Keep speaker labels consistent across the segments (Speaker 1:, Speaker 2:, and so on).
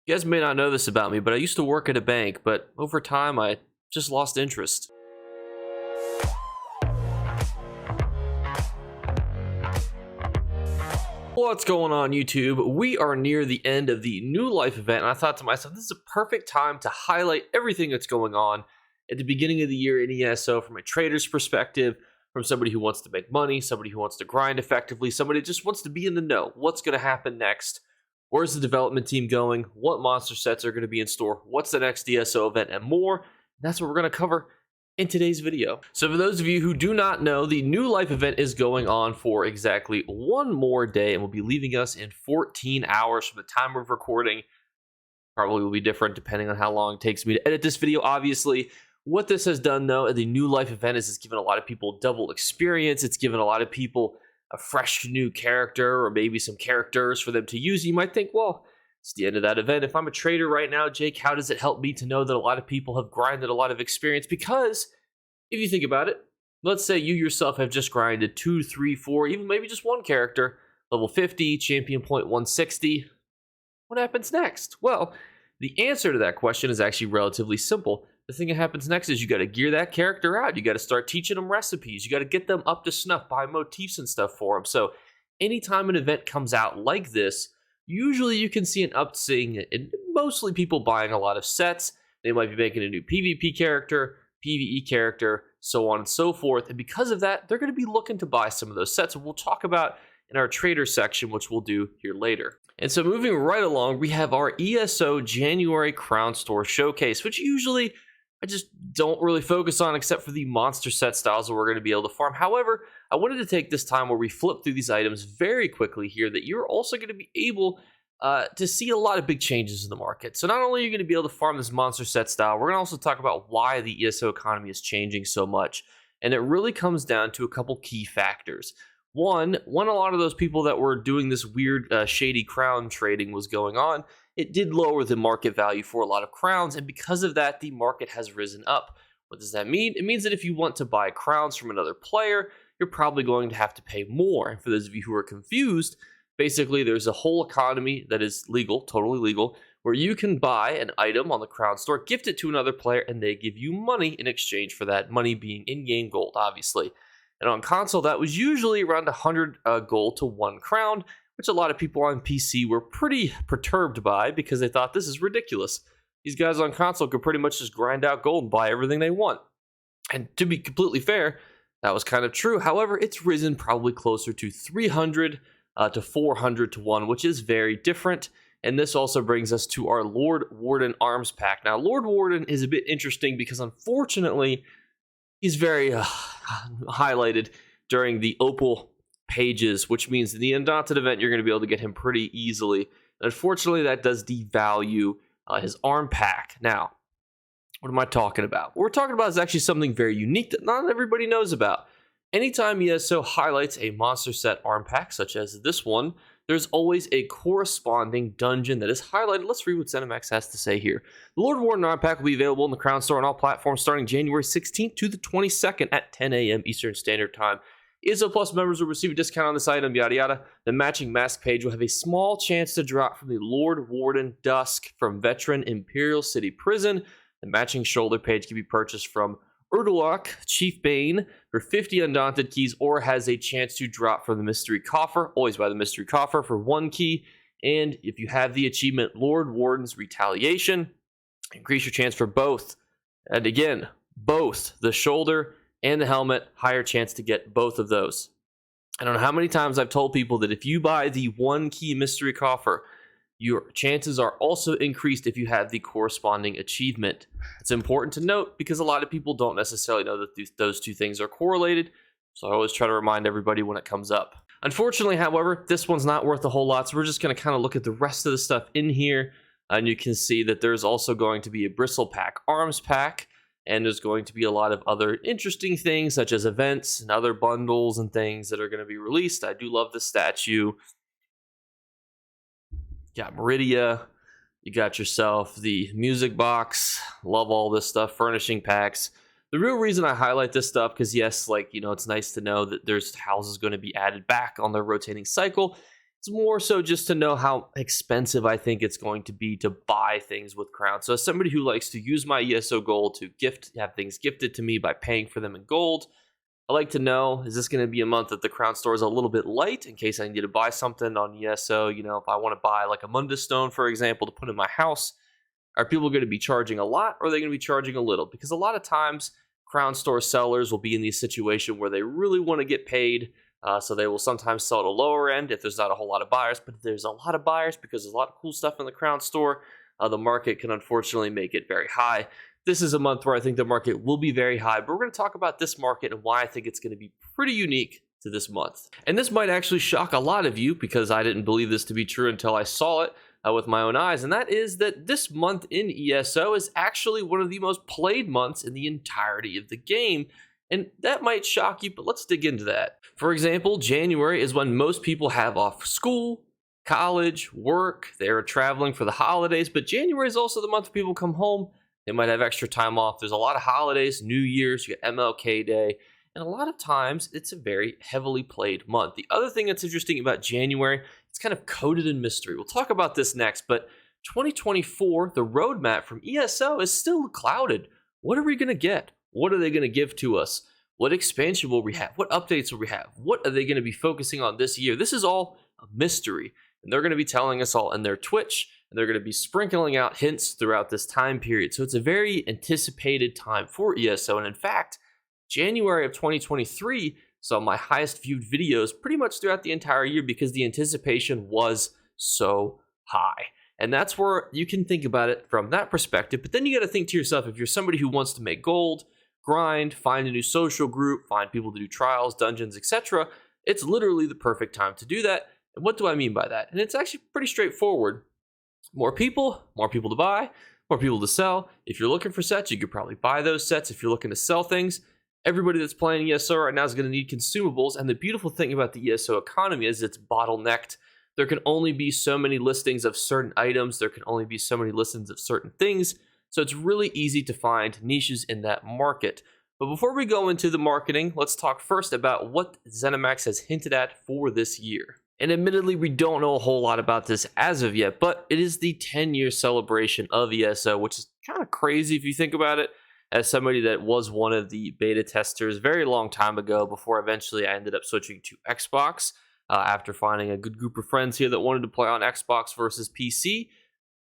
Speaker 1: You guys may not know this about me, but I used to work at a bank, but over time I just lost interest. What's going on, YouTube? We are near the end of the New Life event, and I thought to myself, this is a perfect time to highlight everything that's going on at the beginning of the year in ESO from a trader's perspective, from somebody who wants to make money, somebody who wants to grind effectively, somebody who just wants to be in the know. What's going to happen next? Where's the development team going? What monster sets are going to be in store? What's the next ESO event? And more. That's what we're going to cover in today's video. So for those of you who do not know, the New Life event is going on for exactly one more day and will be leaving us in 14 hours from the time of recording. Probably will be different depending on how long it takes me to edit this video, obviously. What this has done, though, at the New Life event is it's given a lot of people double experience. It's given a lot of people a fresh new character or maybe some characters for them to use. You might think, well, it's the end of that event. If I'm a trader right now, Jake, how does it help me to know that a lot of people have grinded a lot of experience? Because if you think about it, let's say you yourself have just grinded 2, 3, 4, even maybe just one character, level 50, champion point 160. What happens next? Well, the answer to that question is actually relatively simple. The thing that happens next is you got to gear that character out. You got to start teaching them recipes. You got to get them up to snuff, buy motifs and stuff for them. So anytime an event comes out like this, usually you can see an upswing in mostly people buying a lot of sets. They might be making a new PvP character, PvE character, so on and so forth. And because of that, they're going to be looking to buy some of those sets. We'll talk about in our trader section, which we'll do here later. And so moving right along, we have our ESO January Crown Store Showcase, which usually I just don't really focus on except for the monster set styles that we're going to be able to farm. However, I wanted to take this time where we flip through these items very quickly here that you're also going to be able to see a lot of big changes in the market. So not only are you going to be able to farm this monster set style, we're going to also talk about why the ESO economy is changing so much. And it really comes down to a couple key factors. One, when a lot of those people that were doing this weird shady crown trading was going on, it did lower the market value for a lot of crowns, and because of that, the market has risen up. What does that mean? It means that if you want to buy crowns from another player, you're probably going to have to pay more. And for those of you who are confused, basically there's a whole economy that is legal, totally legal, where you can buy an item on the crown store, gift it to another player, and they give you money in exchange for that money being in-game gold, obviously. And on console, that was usually around 100 gold to 1 crown, which a lot of people on PC were pretty perturbed by because they thought this is ridiculous. These guys on console could pretty much just grind out gold and buy everything they want. And to be completely fair, that was kind of true. However, it's risen probably closer to 300 to 400 to 1, which is very different. And this also brings us to our Lord Warden Arms Pack. Now, Lord Warden is a bit interesting because unfortunately, he's very highlighted during the Opal pages, which means in the Undaunted event, you're going to be able to get him pretty easily. And unfortunately, that does devalue his arm pack. Now, what am I talking about? What we're talking about is actually something very unique that not everybody knows about. Anytime ESO highlights a monster set arm pack, such as this one, there's always a corresponding dungeon that is highlighted. Let's read what ZeniMax has to say here. The Lord Warden arm pack will be available in the Crown Store on all platforms starting January 16th to the 22nd at 10 a.m. Eastern Standard Time. ESO Plus members will receive a discount on this item, yada yada. The matching mask page will have a small chance to drop from the Lord Warden Dusk from Veteran Imperial City Prison. The matching shoulder page can be purchased from Erdulak, Chief Bane, for 50 Undaunted keys, or has a chance to drop from the Mystery Coffer, always by the Mystery Coffer, for 1 key. And if you have the achievement Lord Warden's Retaliation, increase your chance for both. And again, both the shoulder and the helmet, higher chance to get both of those. I don't know how many times I've told people that if you buy the 1 key Mystery Coffer, your chances are also increased if you have the corresponding achievement. It's important to note because a lot of people don't necessarily know that those two things are correlated, so I always try to remind everybody when it comes up. Unfortunately, however, this one's not worth a whole lot, so we're just going to kind of look at the rest of the stuff in here, and you can see that there's also going to be a Bristle Pack Arms Pack, and there's going to be a lot of other interesting things, such as events and other bundles and things that are going to be released. I do love the statue. You got Meridia, you got yourself the music box, love all this stuff, furnishing packs. The real reason I highlight this stuff, because yes, like, you know, it's nice to know that there's houses going to be added back on their rotating cycle. It's It's more so just to know how expensive I think it's going to be to buy things with Crown. So as somebody who likes to use my ESO gold to have things gifted to me by paying for them in gold, I like to know, is this going to be a month that the Crown store is a little bit light in case I need to buy something on ESO? You know, if I want to buy like a Mundus stone, for example, to put in my house, are people going to be charging a lot or are they going to be charging a little? Because a lot of times Crown store sellers will be in the situation where they really want to get paid. So they will sometimes sell at a lower end if there's not a whole lot of buyers. But if there's a lot of buyers because there's a lot of cool stuff in the Crown store, the market can unfortunately make it very high. This is a month where I think the market will be very high, but we're going to talk about this market and why I think it's going to be pretty unique to this month. And this might actually shock a lot of you because I didn't believe this to be true until I saw it with my own eyes, and that is that this month in ESO is actually one of the most played months in the entirety of the game. And that might shock you, but let's dig into that. For example, January is when most people have off school, college, work, they're traveling for the holidays, but January is also the month where people come home. They might have extra time off. There's a lot of holidays, New Year's, you got MLK Day, and a lot of times it's a very heavily played month. The other thing that's interesting about January, it's kind of coated in mystery. We'll talk about this next, but 2024, the roadmap from ESO is still clouded. What are we going to get? What are they going to give to us? What expansion will we have? What updates will we have? What are they going to be focusing on this year? This is all a mystery, and they're going to be telling us all in their Twitch, and they're going to be sprinkling out hints throughout this time period. So it's a very anticipated time for ESO, and in fact, January of 2023 saw my highest viewed videos pretty much throughout the entire year because the anticipation was so high. And that's where you can think about it from that perspective. But then you got to think to yourself, if you're somebody who wants to make gold, grind, find a new social group, find people to do trials, dungeons, etc., it's literally the perfect time to do that. And what do I mean by that? And it's actually pretty straightforward. More people to buy, more people to sell. If you're looking for sets, you could probably buy those sets. If you're looking to sell things, everybody that's playing ESO right now is going to need consumables. And the beautiful thing about the ESO economy is it's bottlenecked. There can only be so many listings of certain items. There can only be so many listings of certain things. So it's really easy to find niches in that market. But before we go into the marketing, let's talk first about what ZeniMax has hinted at for this year. And admittedly, we don't know a whole lot about this as of yet, but it is the 10-year celebration of ESO, which is kind of crazy if you think about it. As somebody that was one of the beta testers very long time ago, before eventually I ended up switching to Xbox after finding a good group of friends here that wanted to play on Xbox versus PC.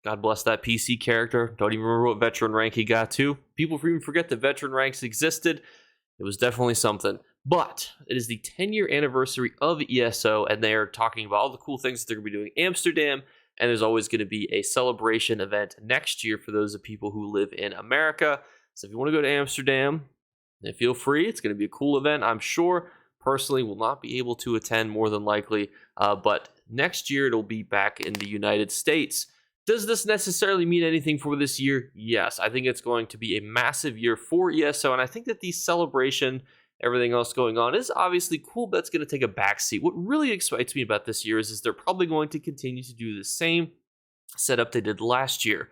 Speaker 1: God bless that PC character. Don't even remember what veteran rank he got to. People even forget that veteran ranks existed. It was definitely something. But it is the 10-year anniversary of ESO, and they are talking about all the cool things that they're going to be doing in Amsterdam, and there's always going to be a celebration event next year for those of people who live in America. So if you want to go to Amsterdam, then feel free. It's going to be a cool event, I'm sure. Personally, will not be able to attend more than likely, but next year it'll be back in the United States. Does this necessarily mean anything for this year? Yes, I think it's going to be a massive year for ESO, and I think that the celebration, everything else going on, is obviously cool, but it's going to take a backseat. What really excites me about this year is they're probably going to continue to do the same setup they did last year,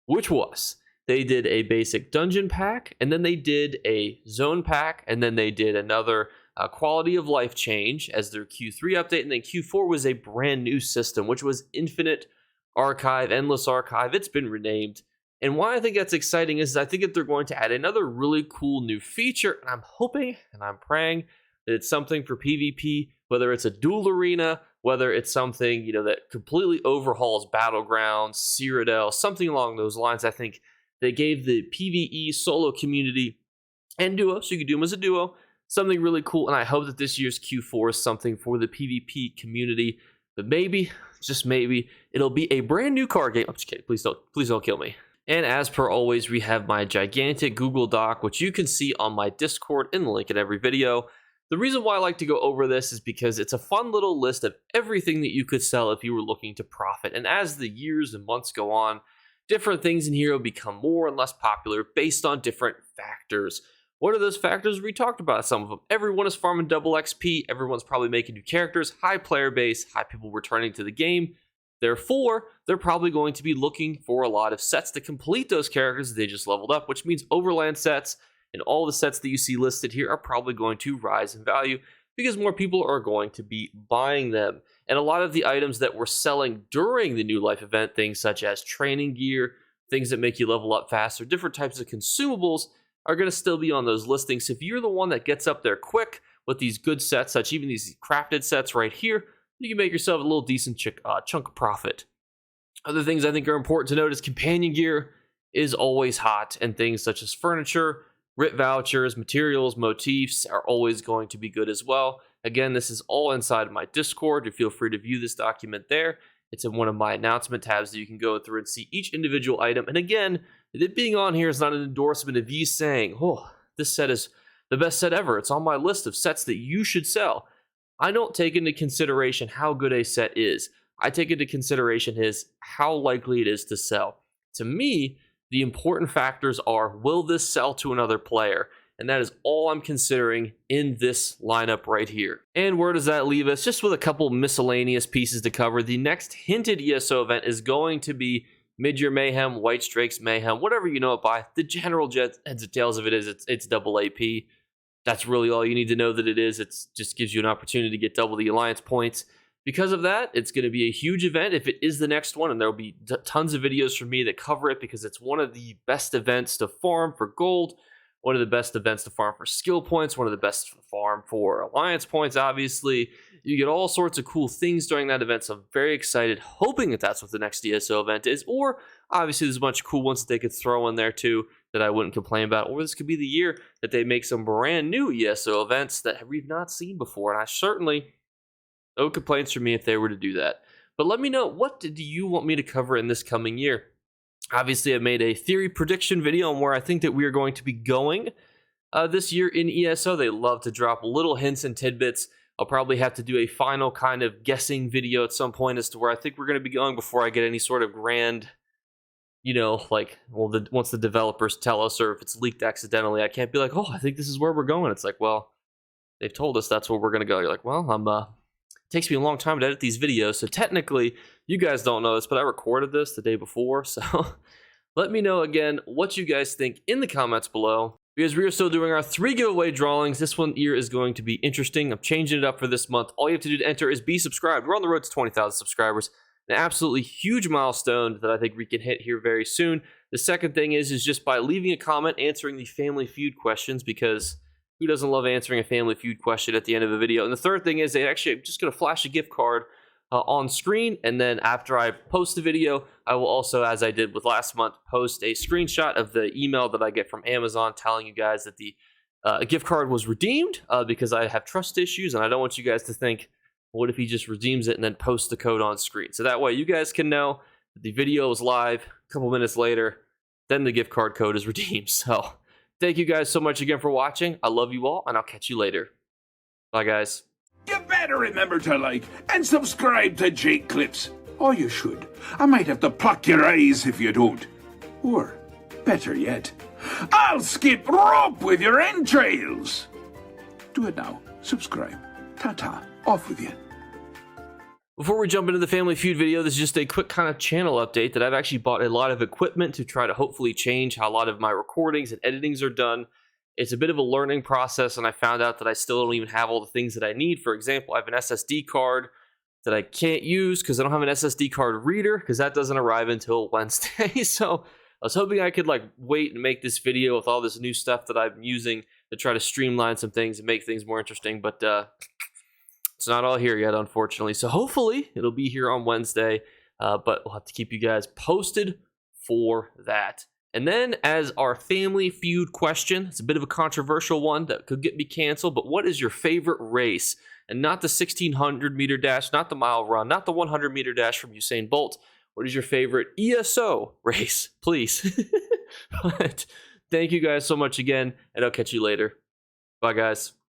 Speaker 1: which was they did a basic dungeon pack, and then they did a zone pack, and then they did another quality of life change as their Q3 update, and then Q4 was a brand new system, which was Infinite Archive, Endless Archive. It's been renamed. And why I think that's exciting is I think that they're going to add another really cool new feature, and I'm hoping and I'm praying that it's something for PvP, whether it's a duel arena, whether it's something, that completely overhauls Battlegrounds, Cyrodiil, something along those lines. I think they gave the PvE solo community and duo, so you could do them as a duo, something really cool, and I hope that this year's Q4 is something for the PvP community. But maybe, just maybe, it'll be a brand new card game. I'm just kidding. Please don't kill me. And as per always, we have my gigantic Google Doc, which you can see on my Discord in the link in every video. The reason why I like to go over this is because it's a fun little list of everything that you could sell if you were looking to profit. And as the years and months go on, different things in here will become more and less popular based on different factors. What are those factors? We talked about some of them. Everyone is farming double XP. Everyone's probably making new characters, high player base, high people returning to the game. Therefore, they're probably going to be looking for a lot of sets to complete those characters that they just leveled up, which means overland sets and all the sets that you see listed here are probably going to rise in value because more people are going to be buying them. And a lot of the items that we're selling during the New Life event, things such as training gear, things that make you level up faster, different types of consumables, are going to still be on those listings. So if you're the one that gets up there quick with these good sets, such even these crafted sets right here, you can make yourself a little decent chunk of profit. Other things I think are important to note is companion gear is always hot, and things such as furniture, RIT vouchers, materials, motifs are always going to be good as well. Again, this is all inside of my Discord. You feel free to view this document there. It's in one of my announcement tabs that you can go through and see each individual item. And again, it being on here is not an endorsement of you saying, oh, this set is the best set ever. It's on my list of sets that you should sell. I don't take into consideration how good a set is. I take into consideration is how likely it is to sell. To me, the important factors are, will this sell to another player? And that is all I'm considering in this lineup right here. And where does that leave us? Just with a couple miscellaneous pieces to cover. The next hinted ESO event is going to be Mid-Year Mayhem, White Strakes Mayhem, whatever you know it by. The general heads and tails of it is it's double AP. That's really all you need to know that it is. It just gives you an opportunity to get double the alliance points. Because of that, it's going to be a huge event if it is the next one, and there will be tons of videos from me that cover it because it's one of the best events to farm for gold, one of the best events to farm for skill points, one of the best to farm for alliance points, obviously. You get all sorts of cool things during that event, so I'm very excited, hoping that that's what the next ESO event is, or obviously there's a bunch of cool ones that they could throw in there too that I wouldn't complain about, or this could be the year that they make some brand new ESO events that we've not seen before, and I certainly... no complaints from me if they were to do that. But let me know, what do you want me to cover in this coming year? Obviously, I made a theory prediction video on where I think that we are going to be going this year in ESO. They love to drop little hints and tidbits. I'll probably have to do a final kind of guessing video at some point as to where I think we're going to be going before I get any sort of grand, like, well, once the developers tell us, or if it's leaked accidentally, I can't be like, oh, I think this is where we're going. It's like, well, they've told us that's where we're going to go. You're like, well, it takes me a long time to edit these videos, so technically, you guys don't know this, but I recorded this the day before, so let me know again what you guys think in the comments below, because we are still doing our 3 giveaway drawings. This one here is going to be interesting. I'm changing it up for this month. All you have to do to enter is be subscribed. We're on the road to 20,000 subscribers, an absolutely huge milestone that I think we can hit here very soon. The second thing is just by leaving a comment answering the Family Feud questions, because who doesn't love answering a Family Feud question at the end of a video? And the third thing is I'm just going to flash a gift card on screen, and then after I post the video, I will also, as I did with last month, post a screenshot of the email that I get from Amazon telling you guys that the gift card was redeemed, because I have trust issues, and I don't want you guys to think, what if he just redeems it and then posts the code on screen? So that way you guys can know that the video is live a couple minutes later, then the gift card code is redeemed. So thank you guys so much again for watching. I love you all, and I'll catch you later. Bye, guys.
Speaker 2: You better remember to like and subscribe to Jake Clips. Or you should. I might have to pluck your eyes if you don't. Or, better yet, I'll skip rope with your entrails. Do it now. Subscribe. Ta-ta. Off with you.
Speaker 1: Before we jump into the Family Feud video, this is just a quick kind of channel update that I've actually bought a lot of equipment to try to hopefully change how a lot of my recordings and editings are done. It's a bit of a learning process, and I found out that I still don't even have all the things that I need. For example, I have an SSD card that I can't use because I don't have an SSD card reader, because that doesn't arrive until Wednesday. So I was hoping I could wait and make this video with all this new stuff that I'm using to try to streamline some things and make things more interesting, but it's not all here yet, unfortunately. So hopefully it'll be here on Wednesday, but we'll have to keep you guys posted for that. And then as our Family Feud question, it's a bit of a controversial one that could get me canceled, but what is your favorite race? And not the 1600 meter dash, not the mile run, not the 100 meter dash from Usain Bolt. What is your favorite ESO race, please? But thank you guys so much again, and I'll catch you later. Bye, guys.